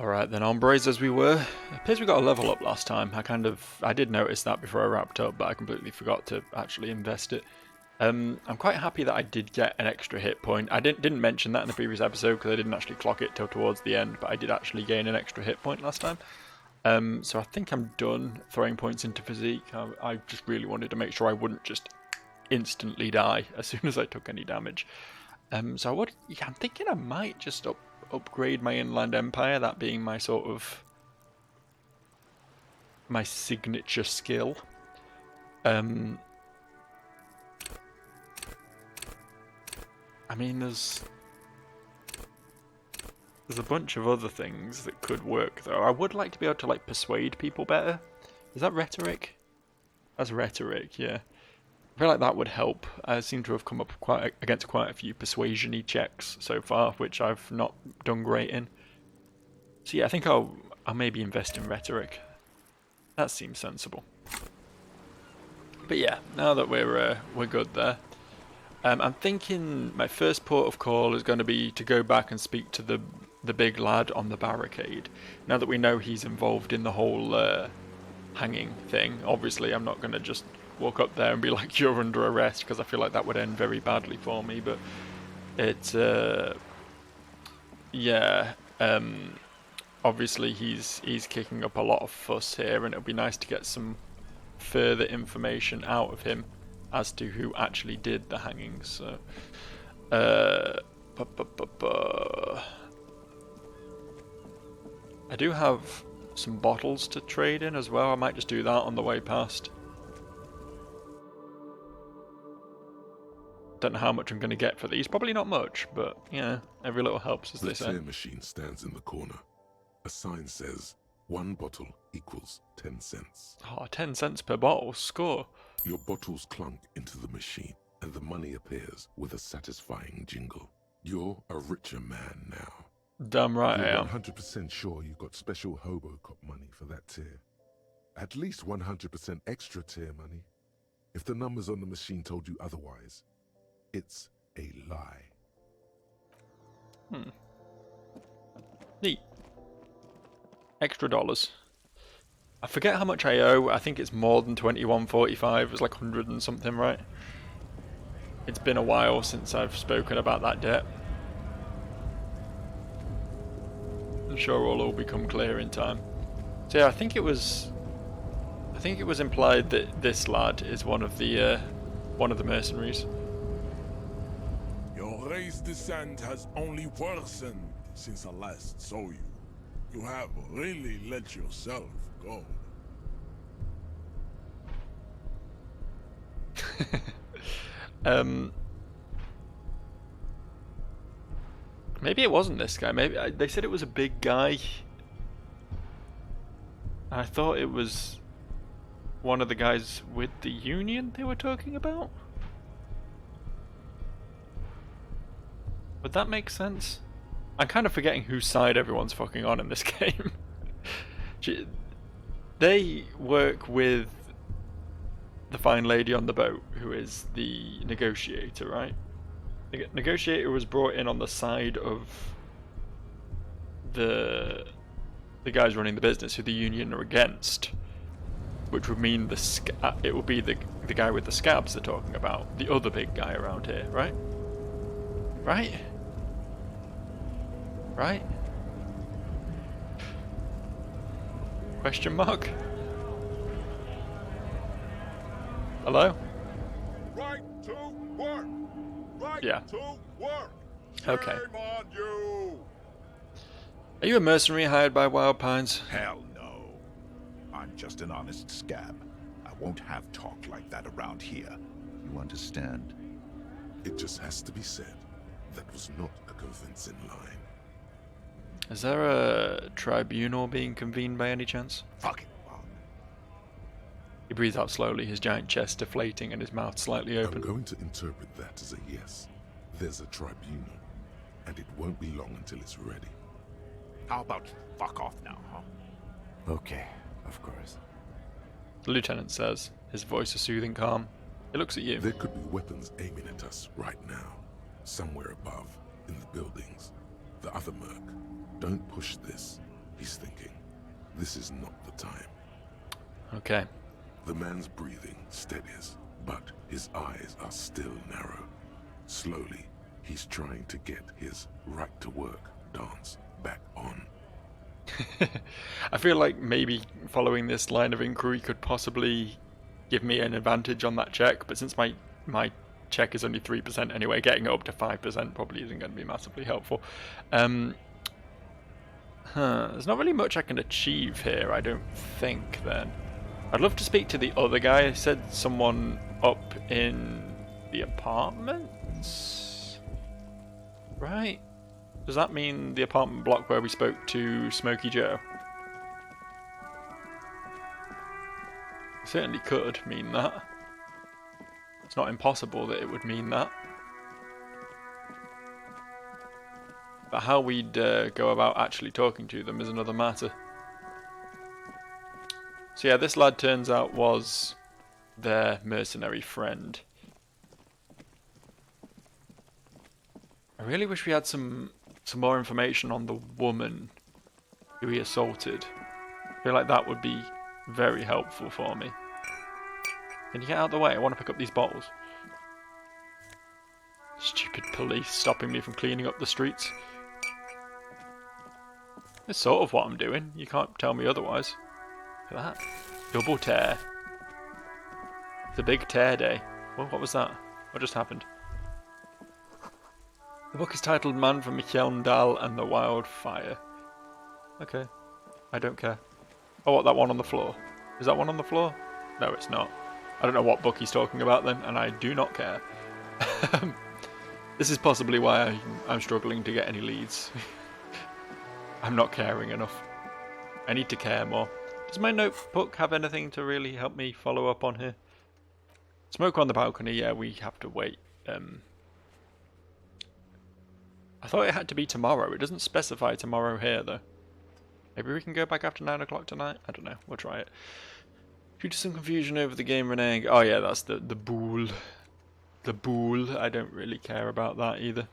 Alright then, hombres as we were. It appears we got a level up last time. I did notice that before I wrapped up, but I completely forgot to actually invest it. I'm quite happy that I did get an extra hit point. I didn't mention that in the previous episode because I didn't actually clock it till towards the end, but I did actually gain an extra hit point last time. So I think I'm done throwing points into physique. I just really wanted to make sure I wouldn't just instantly die as soon as I took any damage. I'm thinking I might just upgrade my Inland Empire, that being my sort of my signature skill. I mean, there's a bunch of other things that could work though. I would like to be able to like persuade people better. Is that rhetoric? That's rhetoric, yeah. I feel like that would help. I seem to have come up against quite a few persuasion-y checks so far, which I've not done great in. So yeah, I think I'll maybe invest in rhetoric. That seems sensible. But yeah, now that we're good there, I'm thinking my first port of call is going to be to go back and speak to the big lad on the barricade. Now that we know he's involved in the whole hanging thing, obviously I'm not going to just walk up there and be like, you're under arrest, because I feel like that would end very badly for me. But it's obviously he's kicking up a lot of fuss here, and it'll be nice to get some further information out of him as to who actually did the hangings. So I do have some bottles to trade in as well. I might just do that on the way past. Don't know how much I'm going to get for these. Probably not much, but yeah, every little helps, as they say. The tear machine stands in the corner. A sign says, 1 bottle equals 10 cents. Oh, 10 cents per bottle. Score. Your bottles clunk into the machine, and the money appears with a satisfying jingle. You're a richer man now. Damn right I You're am. 100% sure you got special Hobocop money for that tier. At least 100% extra tier money. If the numbers on the machine told you otherwise, it's a lie. Neat. Extra dollars. I forget how much I owe. I think it's more than 21.45. It's like 100 and something, right? It's been a while since I've spoken about that debt. I'm sure it'll all become clear in time. So yeah, I think it was implied that this lad is one of the mercenaries. Your race descent has only worsened since I last saw you. You have really let yourself go. Maybe it wasn't this guy. Maybe they said it was a big guy. I thought it was one of the guys with the union they were talking about. Would that make sense? I'm kind of forgetting whose side everyone's fucking on in this game. They work with the fine lady on the boat, who is the negotiator, right? The negotiator was brought in on the side of the guys running the business, who the union are against, which would mean it would be the guy with the scabs they're talking about, the other big guy around here, right? Right? Right? Question mark? Hello? Right to work! Right Yeah. to work! Okay. Shame on you! Are you a mercenary hired by Wild Pines? Hell no. I'm just an honest scab. I won't have talk like that around here. You understand? It just has to be said. That was not a convincing line. Is there a tribunal being convened by any chance? Fucking bug. He breathes out slowly, his giant chest deflating and his mouth slightly I'm open. going to interpret that as a yes. There's a tribunal, and it won't be long until it's ready. How about you fuck off now, huh? Okay, of course. The lieutenant says, his voice a soothing calm. He looks at you. There could be weapons aiming at us right now, somewhere above, in the buildings. The other merc. Don't push this. He's thinking, this is not the time. Okay. The man's breathing steadies, but his eyes are still narrow. Slowly, he's trying to get his right-to-work dance back on. I feel like maybe following this line of inquiry could possibly give me an advantage on that check, but since my check is only 3% anyway, getting it up to 5% probably isn't going to be massively helpful. There's not really much I can achieve here, I don't think, then. I'd love to speak to the other guy. I said someone up in the apartments? Right? Does that mean the apartment block where we spoke to Smokey Joe? It certainly could mean that. It's not impossible that it would mean that. But how we'd go about actually talking to them is another matter. So yeah, this lad turns out was their mercenary friend. I really wish we had some more information on the woman who he assaulted. I feel like that would be very helpful for me. Can you get out of the way? I want to pick up these bottles. Stupid police stopping me from cleaning up the streets. It's sort of what I'm doing. You can't tell me otherwise. Look at that. Double tear. It's a big tear day. Well, what was that? What just happened? The book is titled Man from Michelndal and the Wildfire. Okay. I don't care. Oh, what, that one on the floor? Is that one on the floor? No, it's not. I don't know what book he's talking about then, and I do not care. This is possibly why I'm struggling to get any leads. I'm not caring enough. I need to care more. Does my notebook have anything to really help me follow up on here? Smoke on the balcony, yeah, we have to wait. I thought it had to be tomorrow. It doesn't specify tomorrow here, though. Maybe we can go back after 9 o'clock tonight? I don't know. We'll try it. Due to some confusion over the game reneging... Oh, yeah, that's the boule. The boule. I don't really care about that either.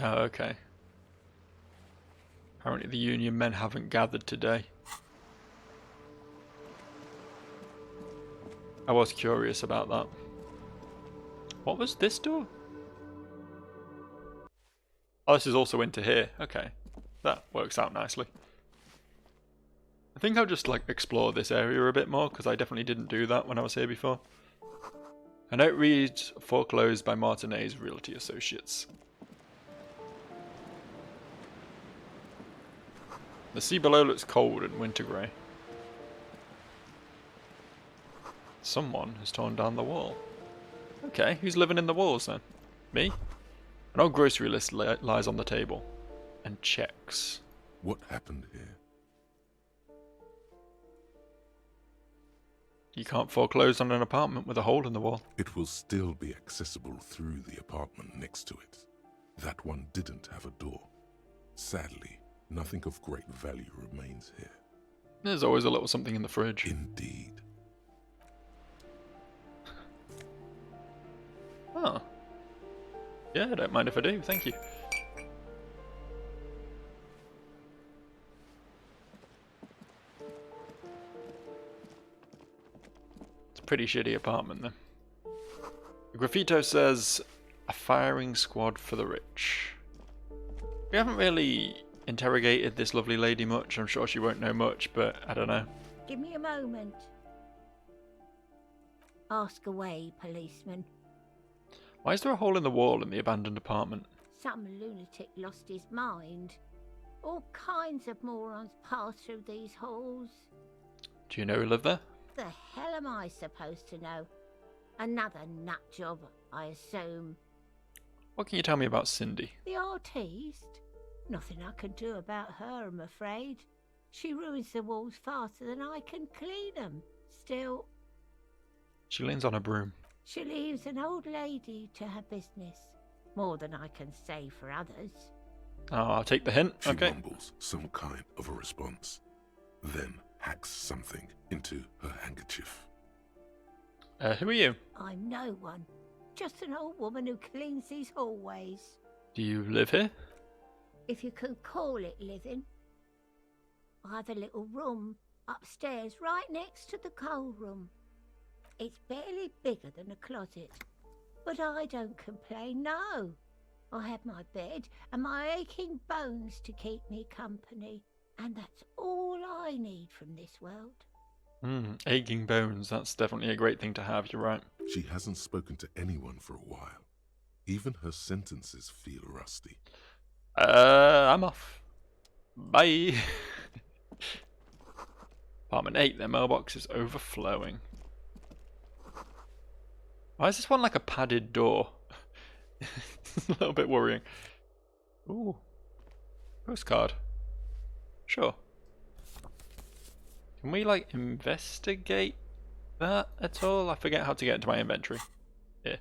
Oh, okay. Apparently the Union men haven't gathered today. I was curious about that. What was this door? Oh, this is also into here. Okay. That works out nicely. I think I'll just like explore this area a bit more, because I definitely didn't do that when I was here before. A note reads, foreclosed by Martinez Realty Associates. The sea below looks cold and winter grey. Someone has torn down the wall. Okay, who's living in the walls then? Me? An old grocery list lies on the table. And checks. What happened here? You can't foreclose on an apartment with a hole in the wall. It will still be accessible through the apartment next to it. That one didn't have a door. Sadly, nothing of great value remains here. There's always a little something in the fridge. Indeed. Oh. Yeah, I don't mind if I do, thank you. It's a pretty shitty apartment then. The graffito says, a firing squad for the rich. We haven't really interrogated this lovely lady much. I'm sure she won't know much, but I don't know. Give me a moment. Ask away, policeman. Why is there a hole in the wall in the abandoned apartment? Some lunatic lost his mind. All kinds of morons pass through these halls. Do you know who lived there? The hell am I supposed to know? Another nut job, I assume. What can you tell me about Cindy? The artiste? Nothing I can do about her, I'm afraid. She ruins the walls faster than I can clean them. Still... She leans on a broom. She leaves an old lady to her business. More than I can say for others. Oh, I'll take the hint. She Okay. mumbles some kind of a response, then hacks something into her handkerchief. Who are you? I'm no one. Just an old woman who cleans these hallways. Do you live here? If you can call it living. I have a little room upstairs right next to the coal room. It's barely bigger than a closet. But I don't complain, no. I have my bed and my aching bones to keep me company. And that's all I need from this world. Aching bones. That's definitely a great thing to have, you're right. She hasn't spoken to anyone for a while. Even her sentences feel rusty. I'm off. Bye. Apartment 8, their mailbox is overflowing. Why is this one like a padded door? It's a little bit worrying. Ooh. Postcard. Sure. Can we, like, investigate that at all? I forget how to get into my inventory. Here.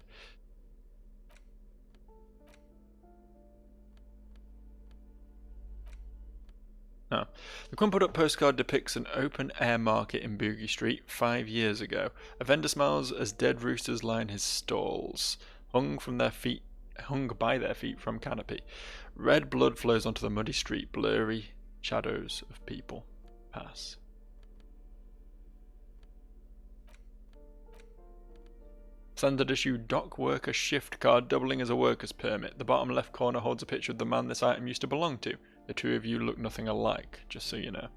No. The crumpled up postcard depicts an open air market in Boogie Street 5 years ago. A vendor smiles as dead roosters line his stalls, hung by their feet from canopy. Red blood flows onto the muddy street, blurry shadows of people pass. Standard issue dock worker shift card doubling as a worker's permit. The bottom left corner holds a picture of the man this item used to belong to. The two of you look nothing alike, just so you know.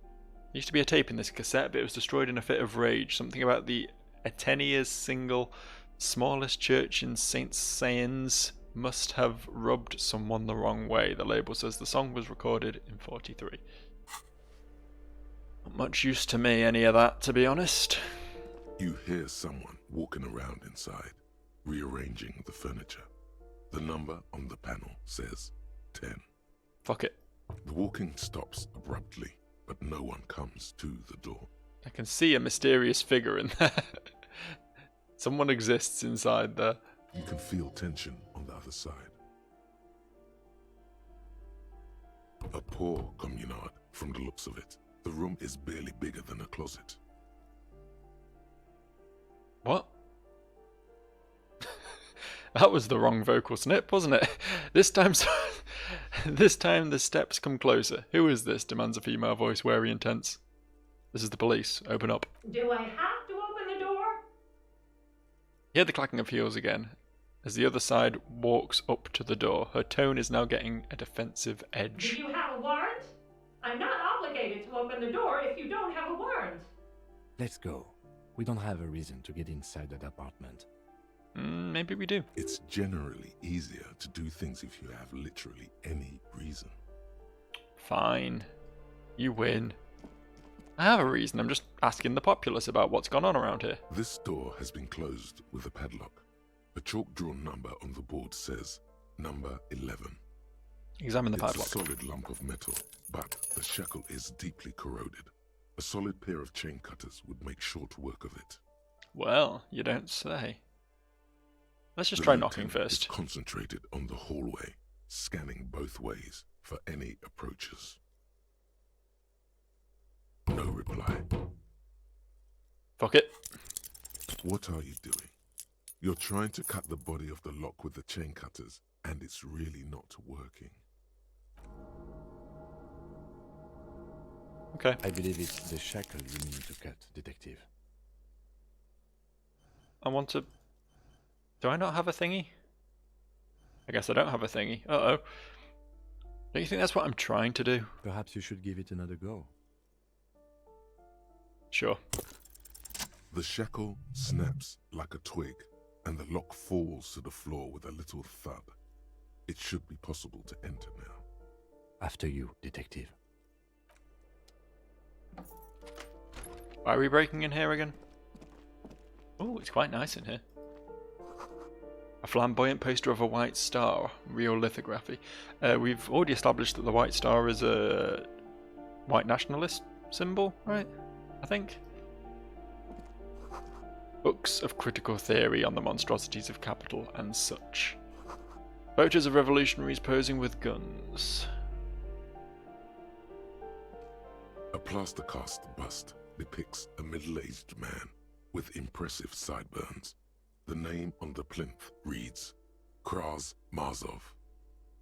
There used to be a tape in this cassette, but it was destroyed in a fit of rage. Something about the Atenia's single smallest church in St. Saëns must have rubbed someone the wrong way. The label says the song was recorded in 43. Not much use to me, any of that, to be honest. You hear someone walking around inside, rearranging the furniture. The number on the panel says 10. Fuck it. The walking stops abruptly, but no one comes to the door. I can see a mysterious figure in there. Someone exists inside there. You can feel tension on the other side. A poor communard, from the looks of it. The room is barely bigger than a closet. What? That was the wrong vocal snip, wasn't it? This time the steps come closer. Who is this? Demands a female voice, wary and tense. This is the police. Open up. Do I have to open the door? Hear the clacking of heels again, as the other side walks up to the door. Her tone is now getting a defensive Do edge. you have a warrant? I'm not obligated to open the door if you don't have a warrant. Let's go. We don't have a reason to get inside that apartment. Maybe we do. It's generally easier to do things if you have literally any reason. Fine. You win. I have a reason. I'm just asking the populace about what's gone on around here. This door has been closed with a padlock. A chalk-drawn number on the board says number 11. Examine the It's padlock. a solid lump of metal, but the shackle is deeply corroded. A solid pair of chain cutters would make short work of it. Well, you don't say. Let's just The try knocking lieutenant is first. concentrated on the hallway, scanning both ways for any approaches. No reply. Fuck it. What are you doing? You're trying to cut the body of the lock with the chain cutters, and it's really not working. Okay. I believe it's the shackle you need to cut, Detective. I want to... Do I not have a thingy? I guess I don't have a thingy. Uh-oh. Don't you think that's what I'm trying to do? Perhaps you should give it another go. Sure. The shackle snaps like a twig, and the lock falls to the floor with a little thud. It should be possible to enter now. After you, Detective. Why are we breaking in here again? Oh, it's quite nice in here. A flamboyant poster of a white star, real lithography. We've already established that the white star is a white nationalist symbol, right? I think. Books of critical theory on the monstrosities of capital and such. Photos of revolutionaries posing with guns. A plaster cast bust depicts a middle-aged man with impressive sideburns. The name on the plinth reads Kraz Mazov.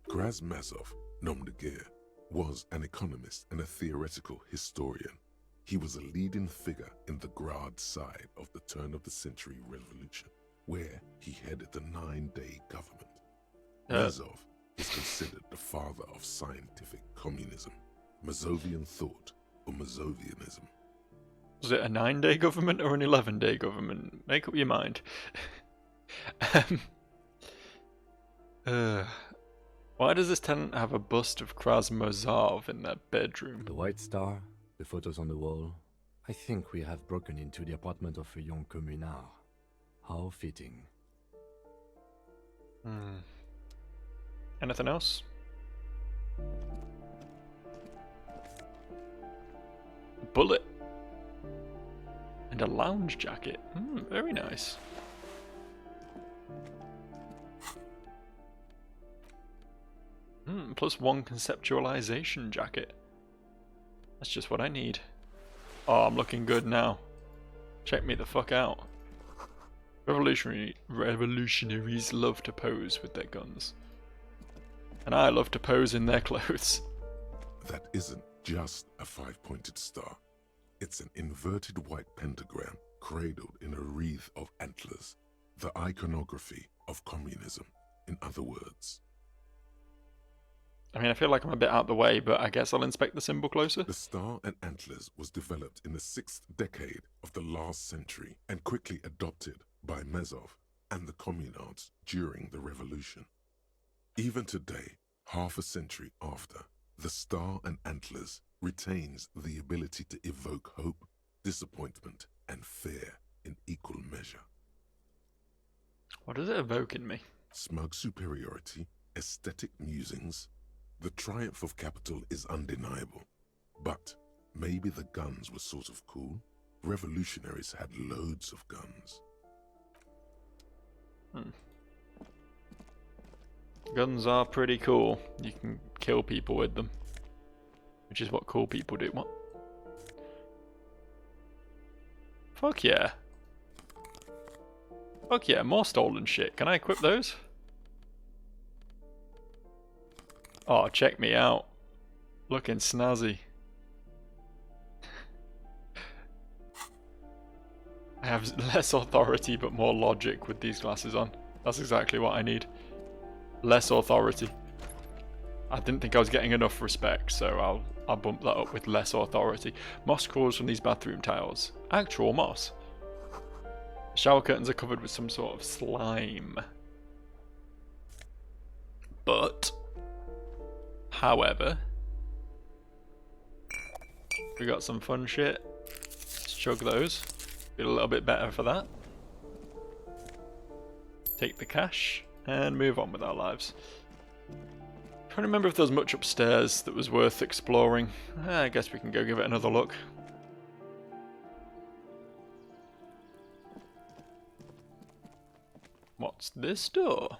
Kraz Mazov, nom de guerre, was an economist and a theoretical historian. He was a leading figure in the Grad side of the turn-of-the-century revolution, where he headed the 9-day government. Mazov is considered the father of scientific communism, Mazovian thought, or Mazovianism. Was it a 9-day government or an 11-day government? Make up your mind. Why does this tenant have a bust of Krasmozov in their bedroom? The White Star, the photos on the wall. I think we have broken into the apartment of a young communard. How fitting. Anything else? Bullet. And a lounge jacket. Very nice. +1 conceptualization jacket. That's just what I need. Oh, I'm looking good now. Check me the fuck out. Revolutionaries love to pose with their guns. And I love to pose in their clothes. That isn't just a 5-pointed star. It's an inverted white pentagram cradled in a wreath of antlers. The iconography of communism, in other words. I mean, I feel like I'm a bit out the way, but I guess I'll inspect the symbol closer. The star and antlers was developed in the 6th decade of the last century and quickly adopted by Mazov and the communards during the revolution. Even today, half a century after, the star and antlers retains the ability to evoke hope, disappointment, and fear in equal measure. What does it evoke in me? Smug superiority, aesthetic musings. The triumph of capital is undeniable, but maybe the guns were sort of cool. Revolutionaries had loads of guns. Guns are pretty cool. You can kill people with them. Which is what cool people do. What? Fuck yeah. Fuck yeah, more stolen shit. Can I equip those? Oh, check me out. Looking snazzy. I have less authority but more logic with these glasses on. That's exactly what I need. Less authority. I didn't think I was getting enough respect, so I'll bump that up with less authority. Moss crawls from these bathroom tiles. Actual moss. Shower curtains are covered with some sort of slime. But, however, we got some fun shit. Let's chug those. Feel a little bit better for that. Take the cash and move on with our lives. Trying to remember if there's much upstairs that was worth exploring. I guess we can go give it another look. What's this door?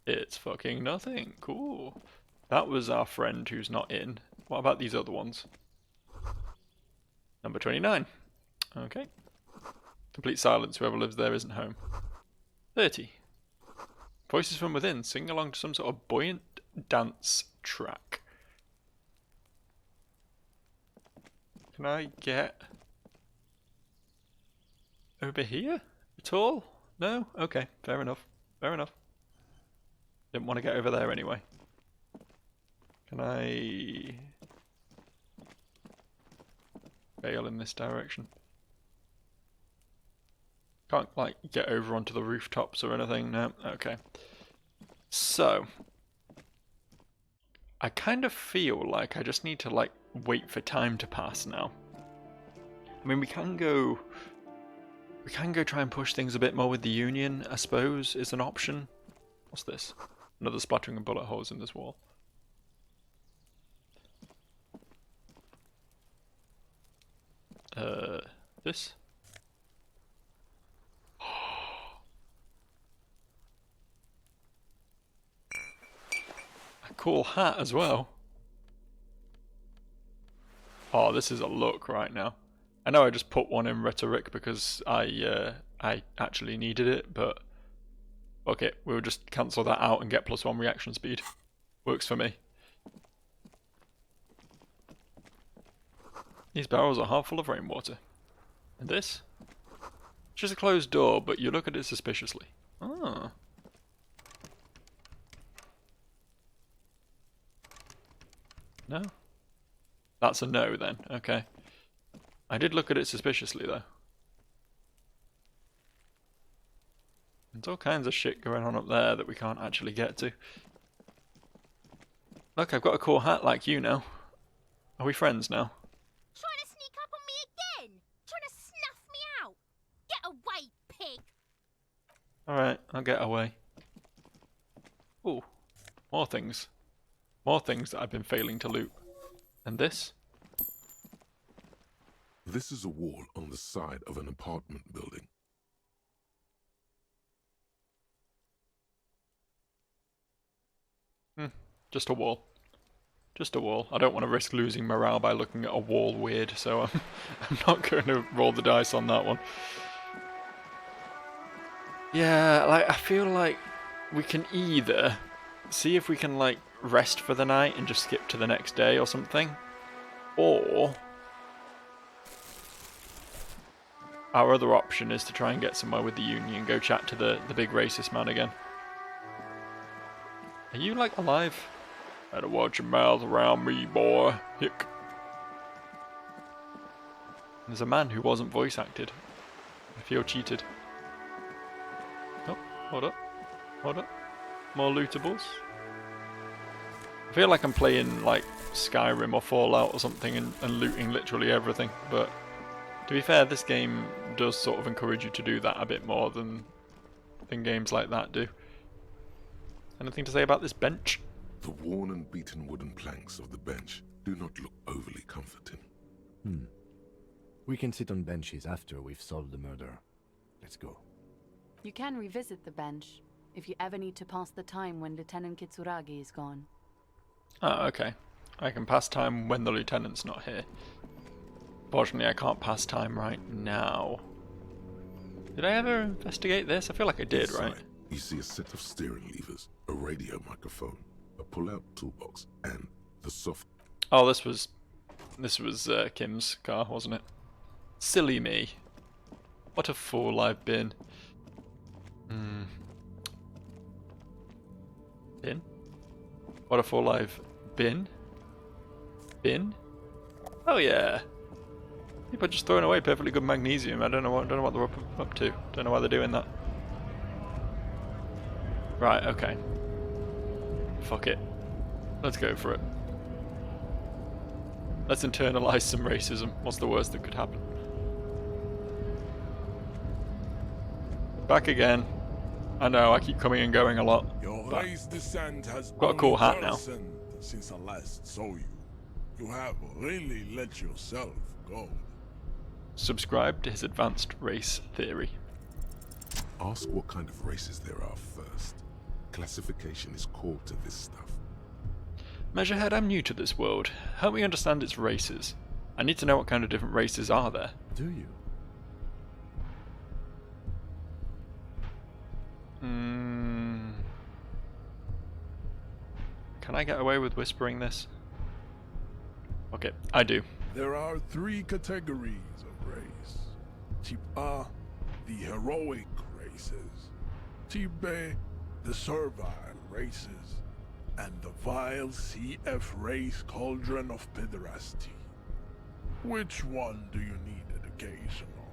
It's fucking nothing. Cool. That was our friend who's not in. What about these other ones? Number 29. Okay. Complete silence. Whoever lives there isn't home. 30. Voices from within. Sing along to some sort of buoyant dance track. Can I get over here at all? No? Okay. Fair enough. Fair enough. Didn't want to get over there anyway. Can I bail in this direction? Can't, like, get over onto the rooftops or anything? No? Okay. So, I kind of feel like I just need to, like, wait for time to pass now. I mean, we can go try and push things a bit more with the Union, I suppose, is an option. What's this? Another splattering of bullet holes in this wall. This? A cool hat as well. Oh, this is a look right now. I know I just put one in rhetoric because I actually needed it, but okay, we'll just cancel that out and get +1 reaction speed. Works for me. These barrels are half full of rainwater. And this? Just a closed door, but you look at it suspiciously. Ah. No? That's a no then, okay. I did look at it suspiciously though. There's all kinds of shit going on up there that we can't actually get to. Look, I've got a cool hat like you now. Are we friends now? Trying to sneak up on me again? Trying to snuff me out? Get away, pig! Alright, I'll get away. Ooh, more things. More things that I've been failing to loot. And this? This is a wall on the side of an apartment building. Just a wall. Just a wall. I don't want to risk losing morale by looking at a wall weird, so I'm not going to roll the dice on that one. Yeah, like, I feel like we can either see if we can, like, rest for the night and just skip to the next day or something, or our other option is to try and get somewhere with the Union and go chat to the big racist man again. Are you, like, alive? Better watch your mouth around me, boy. Hick. There's a man who wasn't voice acted. I feel cheated. Oh, hold up. Hold up. More lootables. I feel like I'm playing, like, Skyrim or Fallout or something and looting literally everything, but to be fair, this game does sort of encourage you to do that a bit more than games like that do. Anything to say about this bench? The worn and beaten wooden planks of the bench do not look overly comforting. We can sit on benches after we've solved the murder. Let's go. You can revisit the bench if you ever need to pass the time when Lieutenant Kitsuragi is gone. Oh, okay. I can pass time when the lieutenant's not here. Fortunately, I can't pass time right now. Did I ever investigate this? I feel like I did, Inside, right? You see a set of steering levers, a radio microphone, a pull-out toolbox, and the soft... Oh, this was Kim's car, wasn't it? Silly me. What a fool I've been. Been? What a fool I've been? Been? Oh yeah. People are just throwing away perfectly good magnesium. I don't know what they're up to. Don't know why they're doing that. Right, okay. Fuck it. Let's go for it. Let's internalize some racism. What's the worst that could happen? Back again. I know, I keep coming and going a lot. Your race descent has got a cool hat now. worsened since I last saw you. You have really let yourself go. Subscribe to his advanced race theory. Ask what kind of races there are first. Classification is core to this stuff. Measurehead, I'm new to this world. Help me understand its races. I need to know what kind of different races are there. Do you? Can I get away with whispering this? Okay, I do. There are 3 categories of race. Type A, the heroic races. Type B, the servile races. And the vile CF race cauldron of pederasty. Which one do you need education on?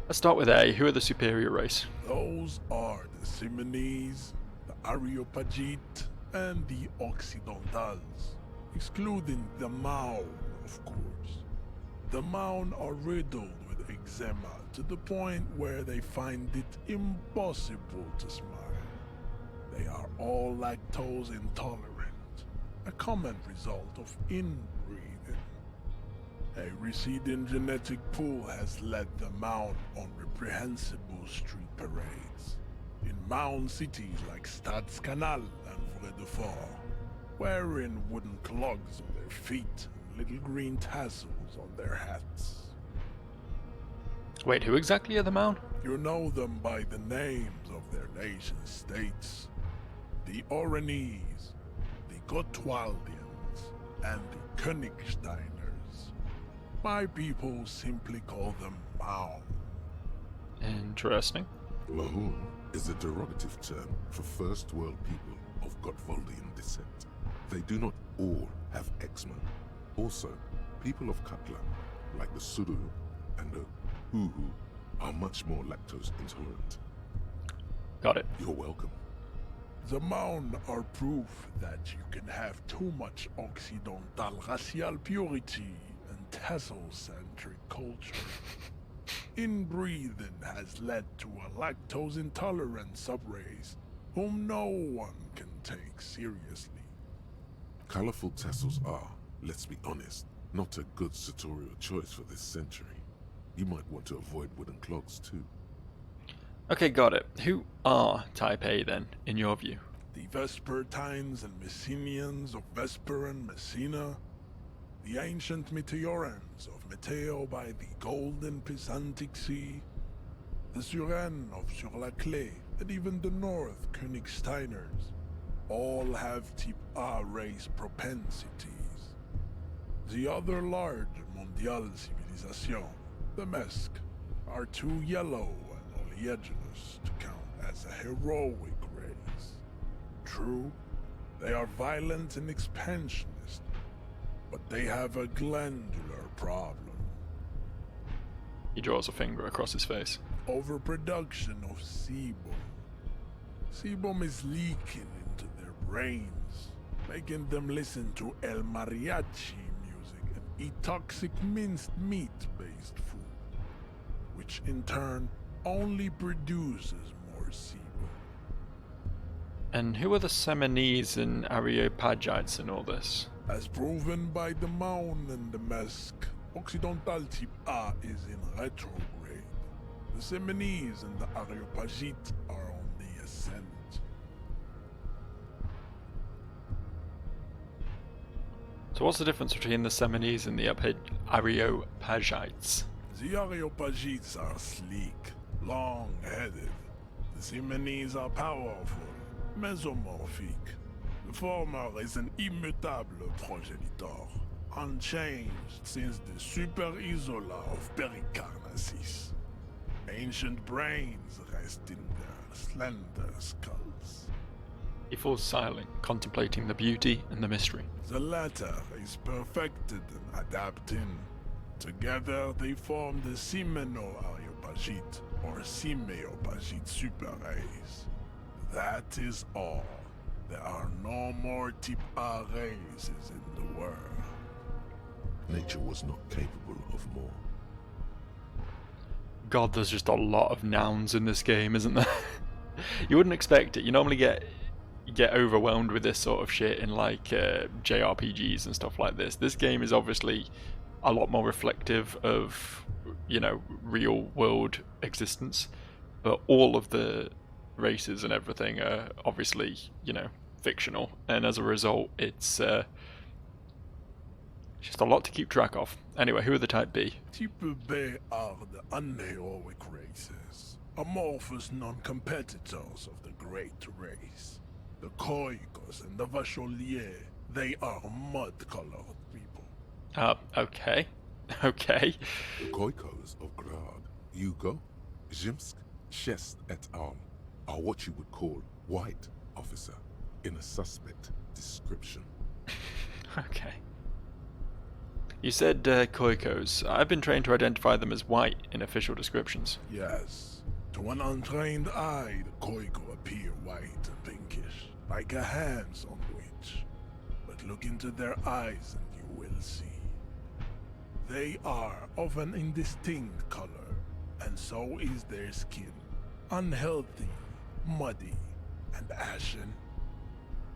Let's start with A. Who are the superior race? Those are the Simonese, the Areopagite, and the Occidentals, excluding the Maun, of course. The Maun are riddled with eczema to the point where they find it impossible to smile. They are all lactose intolerant, a common result of inbreeding. A receding genetic pool has led the Mound on reprehensible street parades. In Mound cities like Stadskanal and Vredefort, wearing wooden clogs on their feet and little green tassels on their hats. Wait, who exactly are the Mound? You know them by the names of their nation states. The Oranese, the Gotwaldians, and the Königsteiners. My people simply call them Mao. Interesting. Mahoon is a derogative term for first world people of Gotwaldian descent. They do not all have eczema. Also, people of Katla, like the Suru and the Huhu, are much more lactose intolerant. Got it. You're welcome. The Mound are proof that you can have too much Occidental racial purity and tassel-centric culture. Inbreeding has led to a lactose-intolerant subrace whom no one can take seriously. Colorful tassels are, let's be honest, not a good sartorial choice for this century. You might want to avoid wooden clogs too. Okay, got it. Who are Type A then, in your view? The Vespertines and Messenians of Vesper and Messina, the ancient Meteorans of Meteo by the golden Pisantic Sea, the Suren of Sur-la-Clé, and even the North Königsteiners, all have Type A race propensities. The other large Mondial civilization, the Mesk, are too yellow and oleaginous to count as a heroic race. True, they are violent and expansionist, but they have a glandular problem. He draws a finger across his face. Overproduction of sebum. Sebum is leaking into their brains, making them listen to El Mariachi music and eat toxic minced meat-based food, which in turn only produces more sebum. And who are the Seminese and Areopagites in all this? As proven by the Mound and the Mesk, Occidental Type A is in retrograde. The Seminese and the Areopagites are on the ascent. So what's the difference between the Seminese and the Areopagites? The Areopagites are sleek, long-headed. The Seminese are powerful, mesomorphic. The former is an immutable progenitor, unchanged since the Super Isola of Pericarnassus. Ancient brains rest in their slender skulls. He falls silent, contemplating the beauty and the mystery. The latter is perfected and adapting. Together they form the Simeno-Areopagite, or Simeopagite superrace. That is all. There are no more Type A races in the world. Nature was not capable of more. God, there's just a lot of nouns in this game, isn't there? You wouldn't expect it. You normally get overwhelmed with this sort of shit in like JRPGs and stuff like this. This game is obviously a lot more reflective of, you know, real world existence, but all of the races and everything are obviously, you know, fictional, and as a result it's just a lot to keep track of. Anyway, who are the Type B? Type B are the unheroic races, amorphous non-competitors of the great race. The Khoikos and the Vacholier, they are mud-colored people. Okay. Okay. The Khoikos of Grad, Yugo, Zhimsk, Shest et al. Are what you would call white, officer, in a suspect description. Okay. You said Khoikos. I've been trained to identify them as white in official descriptions. Yes. To an untrained eye, the Khoiko appear white and pinkish, like a ham sandwich. But look into their eyes and you will see. They are of an indistinct color, and so is their skin. Unhealthy, muddy, and ashen.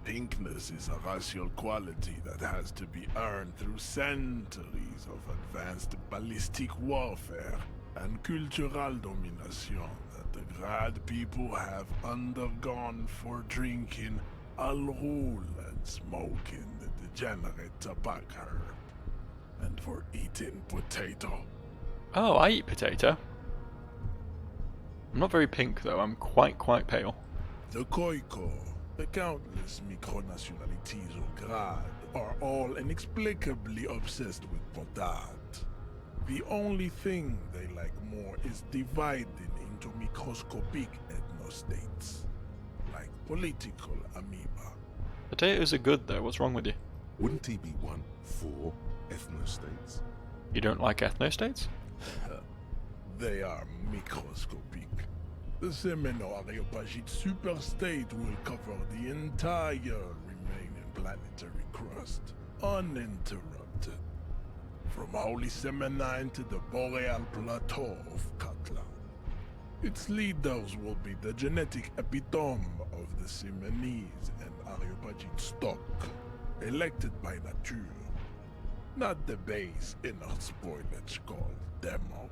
Pinkness is a racial quality that has to be earned through centuries of advanced ballistic warfare and cultural domination that the Grad people have undergone for drinking Al Ghul and smoking the degenerate tobacco, and for eating potato. Oh, I eat potato. I'm not very pink though, I'm quite pale. The Khoikhoi, the countless micronationalities of Grad, are all inexplicably obsessed with potat. The only thing they like more is dividing into microscopic ethnostates, like political amoeba. Potatoes are good though, what's wrong with you? Wouldn't he be one for ethnostates? You don't like ethnostates? They are microscopic. The Semeno-Areopagite superstate will cover the entire remaining planetary crust, uninterrupted. From Holy Semenine to the Boreal Plateau of Katla. Its leaders will be the genetic epitome of the Semenese and Areopagite stock, elected by nature, not the base inner spoilage called demos.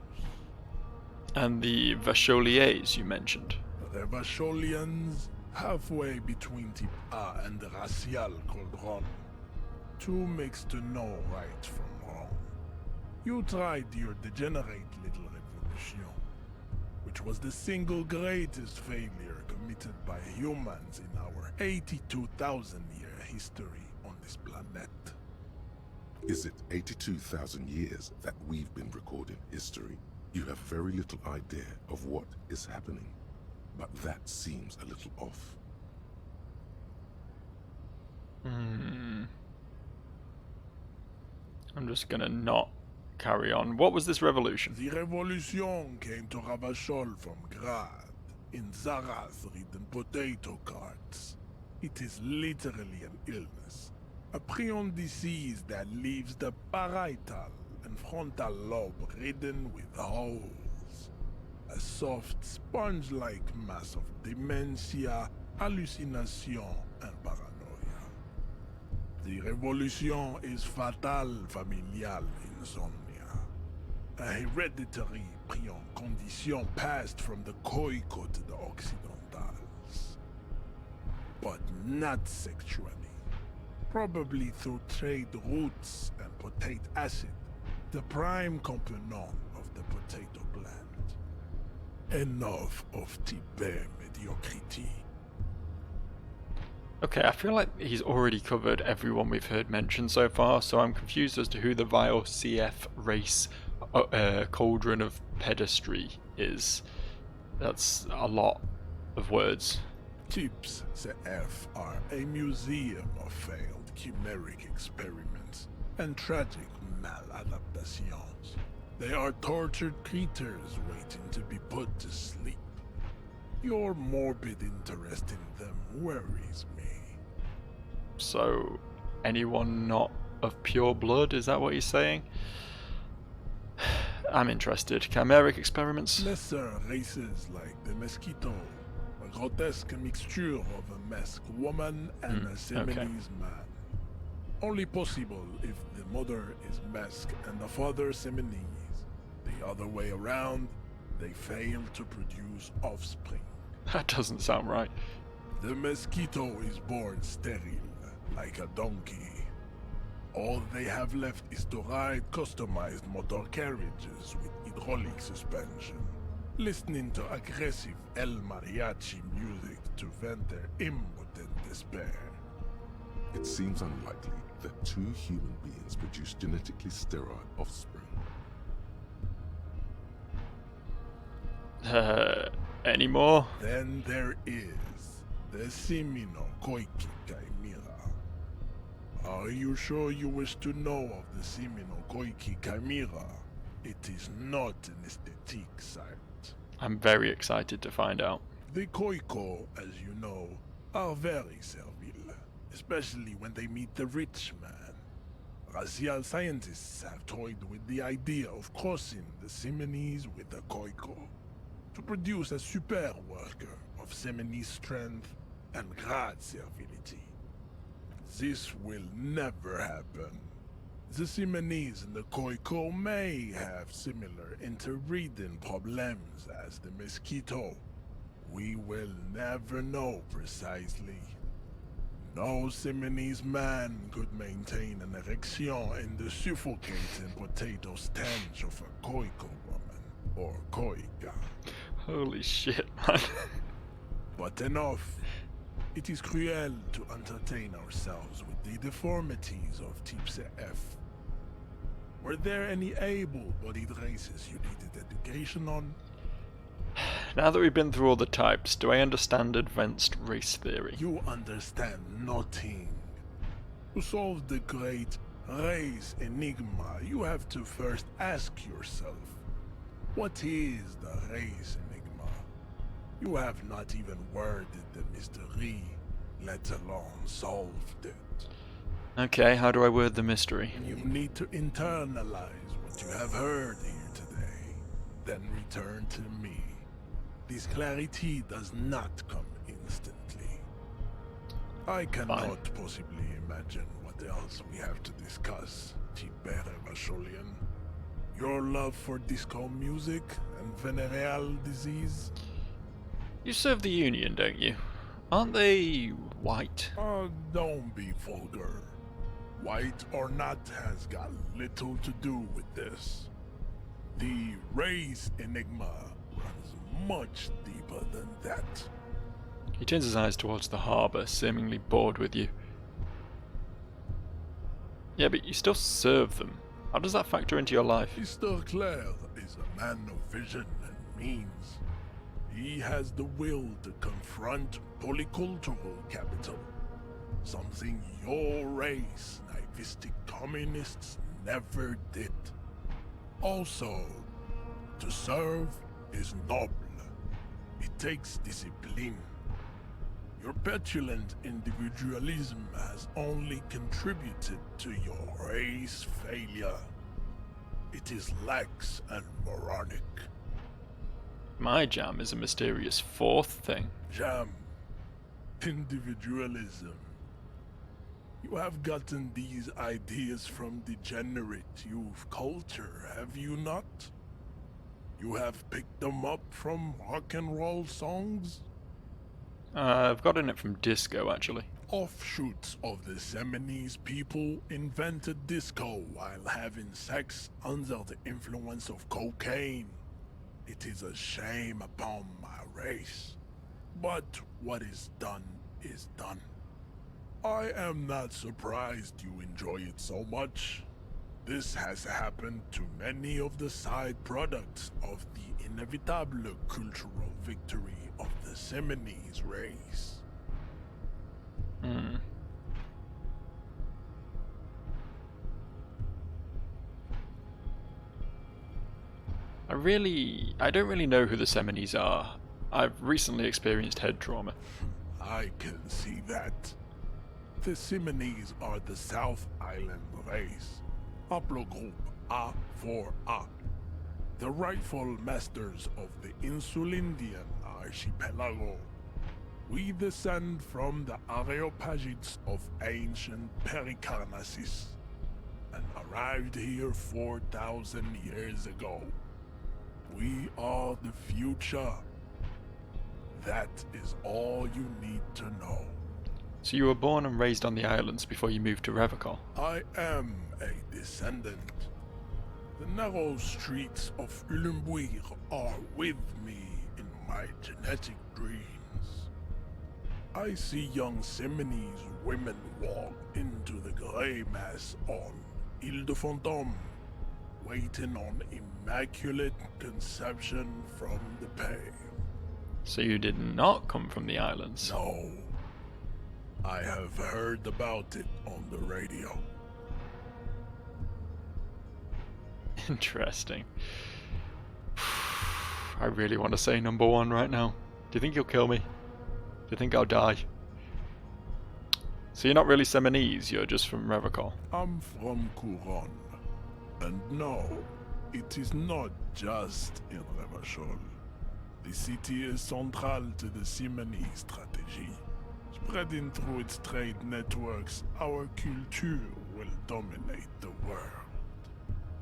And the Vacholiers you mentioned. The Vacholians, halfway between Type A and the Racial called two mixed to know right from wrong. You tried your degenerate little revolution, which was the single greatest failure committed by humans in our 82,000-year history on this planet. Is it 82,000 years that we've been recording history? You have very little idea of what is happening, but that seems a little off. I'm just gonna not carry on. What was this revolution? The revolution came to Ravachol from Grad, in Zaraz-ridden potato carts. It is literally an illness, a prion disease that leaves the parietal and frontal lobe ridden with holes. A soft, sponge-like mass of dementia, hallucination, and paranoia. The revolution is fatal familial insomnia, a hereditary prion condition passed from the Khoikhoi to the Occidentals. But not sexually. Probably through trade routes and potate acid, the prime component of the potato plant. Enough of Tibet mediocrity. Okay, I feel like he's already covered everyone we've heard mentioned so far, so I'm confused as to who the vile CF race cauldron of pedestry is. That's a lot of words. Tips CF are a museum of failed chimeric experiments and tragic maladaptations. They are tortured creatures waiting to be put to sleep. Your morbid interest in them worries me. So, anyone not of pure blood, is that what he's saying? I'm interested. Chimeric experiments? Lesser races like the mosquito, a grotesque mixture of a masked woman and a Seminese man. Only possible if the mother is masked and the father Seminese. The other way around, they fail to produce offspring. That doesn't sound right. The mosquito is born sterile, like a donkey. All they have left is to ride customized motor carriages with hydraulic suspension, listening to aggressive El Mariachi music to vent their impotent despair. It seems unlikely that two human beings produce genetically sterile offspring. Any more? Then there is the Semino Khoikhoi Chimera. Are you sure you wish to know of the Semino Khoikhoi Chimera? It is not an aesthetic site. I'm very excited to find out. The Khoikhoi, as you know, are very servile, especially when they meet the rich man. Racial scientists have toyed with the idea of crossing the Seminese with the Khoikhoi to produce a super worker of Seminese strength and Grad servility. This will never happen. The Simonese and the Koiko may have similar interbreeding problems as the mosquito. We will never know precisely. No Simonese man could maintain an erection in the suffocating potato stench of a Koiko woman, or Koika. Holy shit, man. But enough. It is cruel to entertain ourselves with the deformities of Type F. Were there any able-bodied races you needed education on? Now that we've been through all the types, do I understand advanced race theory? You understand nothing. To solve the great race enigma, you have to first ask yourself, what is the race enigma? You have not even worded the mystery, let alone solved it. Okay, how do I word the mystery? You need to internalize what you have heard here today, then return to me. This clarity does not come instantly. I cannot possibly imagine what else we have to discuss, Tibere Vacholian. Your love for disco music and venereal disease? You serve the Union, don't you? Aren't they white? Don't be vulgar. White or not has got little to do with this. The race enigma runs much deeper than that. He turns his eyes towards the harbour, seemingly bored with you. Yeah, but you still serve them. How does that factor into your life? Mr. Clare is a man of vision and means. He has the will to confront polycultural capital. Something your race, naivistic communists, never did. Also, to serve is noble. It takes discipline. Your petulant individualism has only contributed to your race failure. It is lax and moronic. My jam is a mysterious fourth thing. Jam. Individualism. You have gotten these ideas from degenerate youth culture, have you not? You have picked them up from rock and roll songs? I've gotten it from disco, actually. Offshoots of the Seminese people invented disco while having sex under the influence of cocaine. It is a shame upon my race. But what is done is done. I am not surprised you enjoy it so much. This has happened to many of the side products of the inevitable cultural victory of the Seminese race. I don't really know who the Seminese are. I've recently experienced head trauma. I can see that. The Simonese are the South Island race, haplogroup A4A, the rightful masters of the Insulindian archipelago. We descend from the Areopagites of ancient Pericarnassus, and arrived here 4,000 years ago. We are the future. That is all you need to know. So you were born and raised on the islands before you moved to Revachol? I am a descendant. The narrow streets of Ulumbuir are with me in my genetic dreams. I see young Simonese women walk into the grey mass on Ile de Fantôme, waiting on immaculate conception from the pale. So you did not come from the islands? No. I have heard about it on the radio. Interesting. I really want to say number one right now. Do you think you'll kill me? Do you think I'll die? So you're not really Seminese, you're just from Revachol? I'm from Couronne. And no, it is not just in Revachol. The city is central to the Simonese strategy. Spreading through its trade networks, our culture will dominate the world.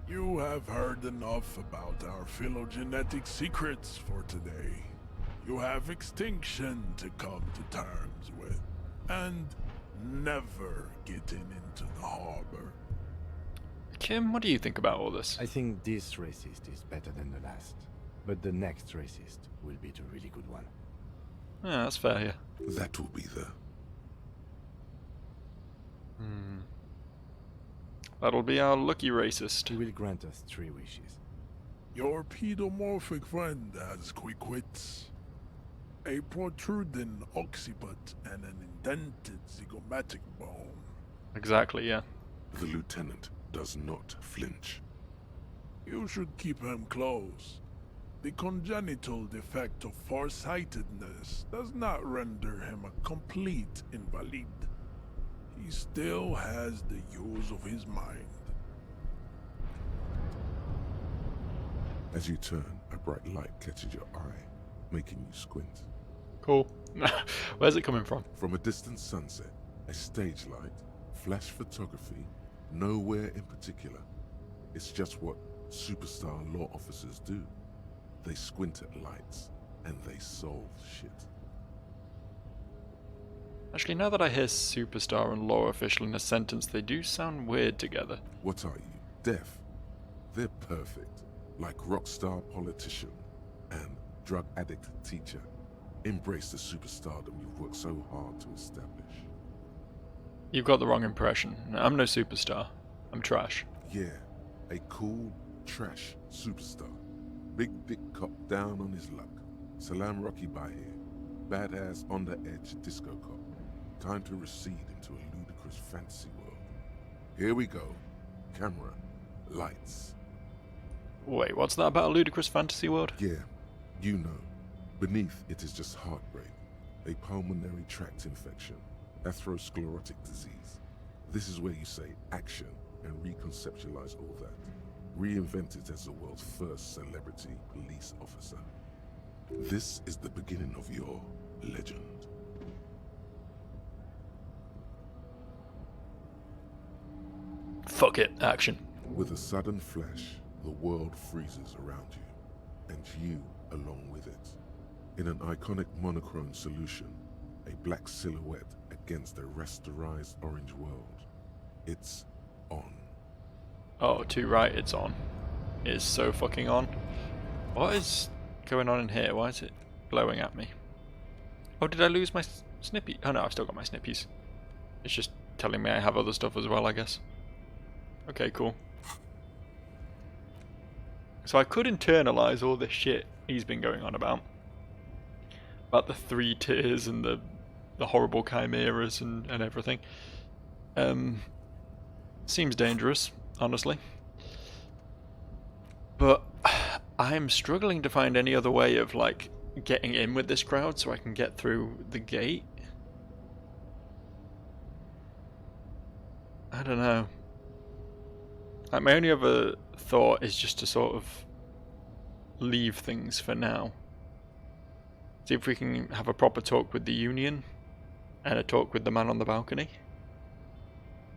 You have heard enough about our phylogenetic secrets for today. You have extinction to come to terms with, and never getting into the harbor. Kim, what do you think about all this? I think this racist is better than the last. But the next racist will be the really good one. Yeah, that's fair, yeah. That will be the... That'll be our lucky racist. He will grant us 3 wishes. Your pedomorphic friend has quick wits, a protruding occiput, and an indented zygomatic bone. Exactly, yeah. The lieutenant does not flinch. You should keep him close. The congenital defect of farsightedness does not render him a complete invalid. He still has the use of his mind. As you turn, a bright light catches your eye, making you squint. Cool. Where's it coming from? From a distant sunset, a stage light, flash photography, nowhere in particular. It's just what superstar law officers do. They squint at lights, and they solve shit. Actually, now that I hear superstar and law official in a sentence, they do sound weird together. What are you, deaf? They're perfect, like rock star politician and drug addict teacher. Embrace the superstardom you've worked so hard to establish. You've got the wrong impression. I'm no superstar. I'm trash. Yeah, a cool, trash superstar. Big dick cop down on his luck. Salam Rocky by here. Badass on the edge disco cop. Time to recede into a ludicrous fantasy world. Here we go. Camera. Lights. Wait, what's that about a ludicrous fantasy world? Yeah, you know. Beneath it is just heartbreak. A pulmonary tract infection. Atherosclerotic disease. This is where you say action and reconceptualize all that. Reinvent it as the world's first celebrity police officer. This is the beginning of your legend. Fuck it, action. With a sudden flash, the world freezes around you, and you along with it. In an iconic monochrome solution, a black silhouette against a rasterized orange world. It's on. Oh, too right, it's on. It's so fucking on. What is going on in here? Why is it glowing at me? Oh, did I lose my snippy? Oh no, I've still got my snippies. It's just telling me I have other stuff as well, I guess. Okay, cool. So I could internalize all this shit he's been going on about the 3 tiers and the horrible chimeras and everything. Seems dangerous, honestly. But I'm struggling to find any other way of, like, getting in with this crowd so I can get through the gate. I don't know. Like, my only other thought is just to sort of leave things for now. See if we can have a proper talk with the Union and a talk with the man on the balcony.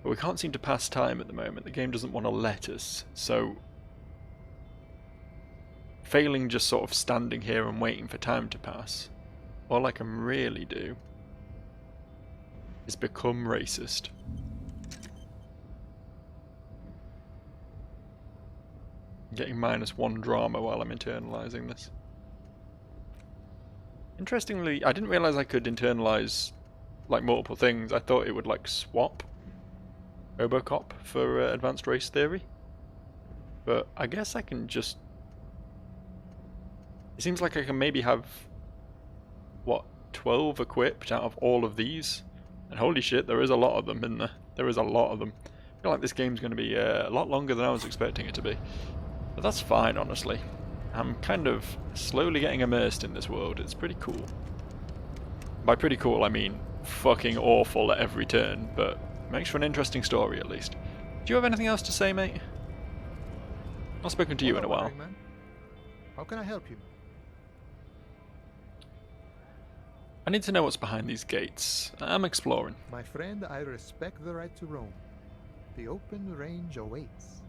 But we can't seem to pass time at the moment. The game doesn't want to let us, so failing just sort of standing here and waiting for time to pass, all I can really do is become racist. Getting -1 drama while I'm internalizing this. Interestingly, I didn't realize I could internalize like multiple things. I thought it would like swap Robocop for advanced race theory, but I guess I can just. It seems like I can maybe have what 12 equipped out of all of these, and holy shit, there is a lot of them in there. There is a lot of them. I feel like this game's going to be a lot longer than I was expecting it to be, but that's fine, honestly. I'm kind of slowly getting immersed in this world. It's pretty cool. By pretty cool, I mean fucking awful at every turn, but makes for an interesting story at least. Do you have anything else to say, mate? Not spoken to you in a while. Man. How can I help you? I need to know what's behind these gates. I'm exploring. My friend, I respect the right to roam. The open range awaits.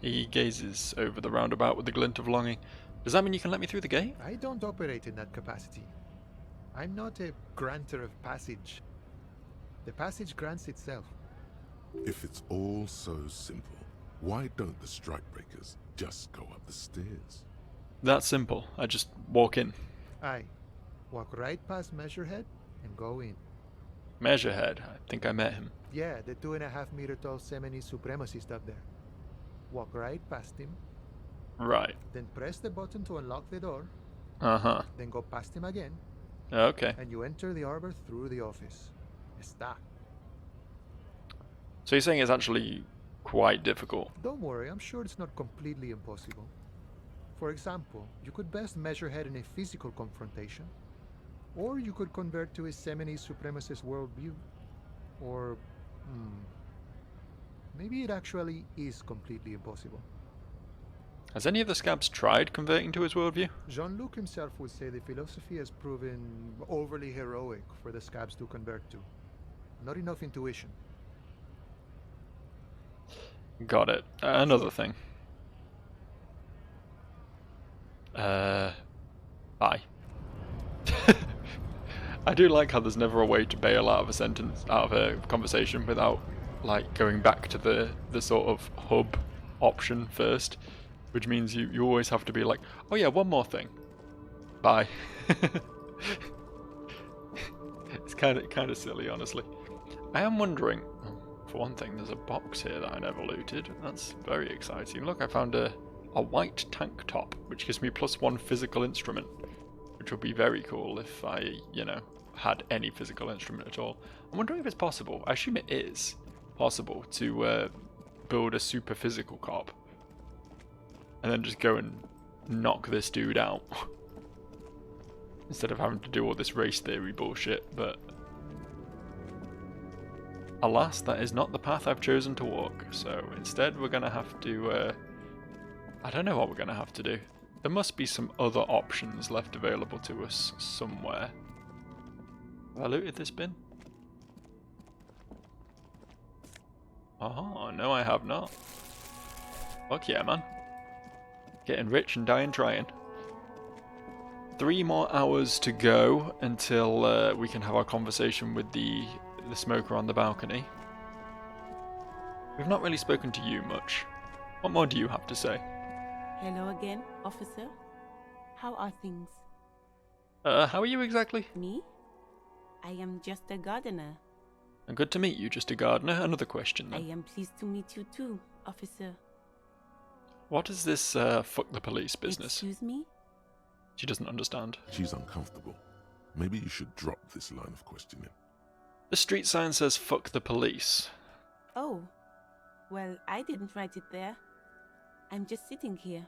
He gazes over the roundabout with a glint of longing. Does that mean you can let me through the gate? I don't operate in that capacity. I'm not a granter of passage. The passage grants itself. If it's all so simple, why don't the strikebreakers just go up the stairs? That's simple. I just walk in. Aye. Walk right past Measurehead and go in. Measurehead. I think I met him. Yeah, the 2.5 meter tall Semini supremacist up there. Walk right past him, Right. then press the button to unlock the door, Uh-huh. then go past him again, Okay. and you enter the arbor through the office. Está. So you're saying it's actually quite difficult? Don't worry, I'm sure it's not completely impossible. For example, you could best Measurehead in a physical confrontation, or you could convert to a Semini supremacist worldview, or maybe it actually is completely impossible. Has any of the scabs tried converting to his worldview? Jean-Luc himself would say the philosophy has proven overly heroic for the scabs to convert to. Not enough intuition. Got it. Another thing. Bye. I do like how there's never a way to bail out of a conversation without, like, going back to the sort of hub option first, which means you always have to be like, oh yeah, one more thing. Bye. It's kind of silly, honestly. I am wondering, for one thing, there's a box here that I never looted. That's very exciting. Look, I found a white tank top, which gives me +1 physical instrument, which would be very cool if I, had any physical instrument at all. I'm wondering if it's possible, I assume it is possible, to build a super physical cop and then just go and knock this dude out instead of having to do all this race theory bullshit, but alas, that is not the path I've chosen to walk, so instead we're gonna have to, I don't know what we're gonna have to do. There must be some other options left available to us somewhere. Have I looted this bin? Oh, no I have not. Fuck yeah, man. Getting rich and dying trying. 3 more hours to go until we can have our conversation with the smoker on the balcony. We've not really spoken to you much. What more do you have to say? Hello again, officer. How are things? How are you exactly? Me? I am just a gardener. Good to meet you, just a gardener. Another question then. I am pleased to meet you too, officer. What is this fuck the police business? Excuse me? She doesn't understand. She's uncomfortable. Maybe you should drop this line of questioning. The street sign says fuck the police. Oh, well, I didn't write it there. I'm just sitting here.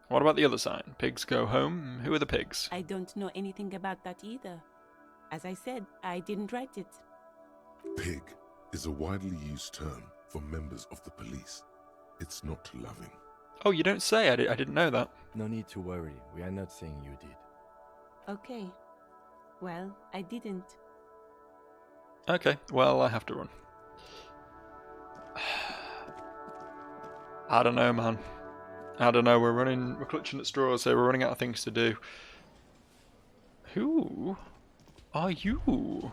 What about the other sign? Pigs go home. Who are the pigs? I don't know anything about that either. As I said, I didn't write it. Pig is a widely used term for members of the police. It's not loving. Oh, you don't say. I didn't know that. No need to worry. We are not saying you did. Okay. Well, I didn't. Okay, well, I have to run. I don't know, man. I don't know, we're clutching at straws here, we're running out of things to do. Who are you?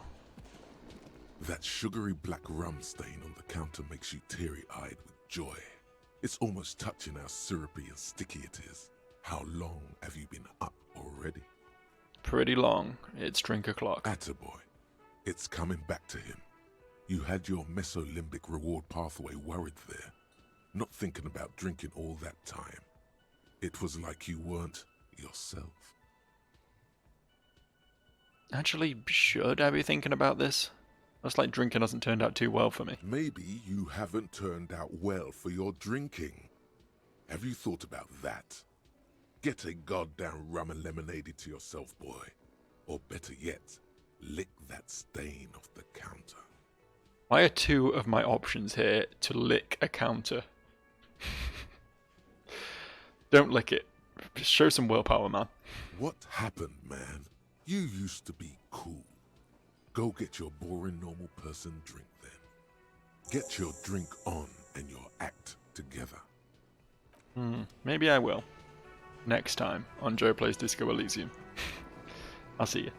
That sugary black rum stain on the counter makes you teary-eyed with joy. It's almost touching how syrupy and sticky it is. How long have you been up already? Pretty long. It's drink o'clock. Attaboy. It's coming back to him. You had your mesolimbic reward pathway worried there, not thinking about drinking all that time. It was like you weren't yourself. Actually, should I be thinking about this? Looks like drinking hasn't turned out too well for me. Maybe you haven't turned out well for your drinking. Have you thought about that? Get a goddamn rum and lemonade to yourself, boy. Or better yet, lick that stain off the counter. Why are 2 of my options here to lick a counter? Don't lick it. Show some willpower, man. What happened, man? You used to be cool. Go get your boring normal person drink then. Get your drink on and your act together. Maybe I will. Next time on Joe Plays Disco Elysium. I'll see you.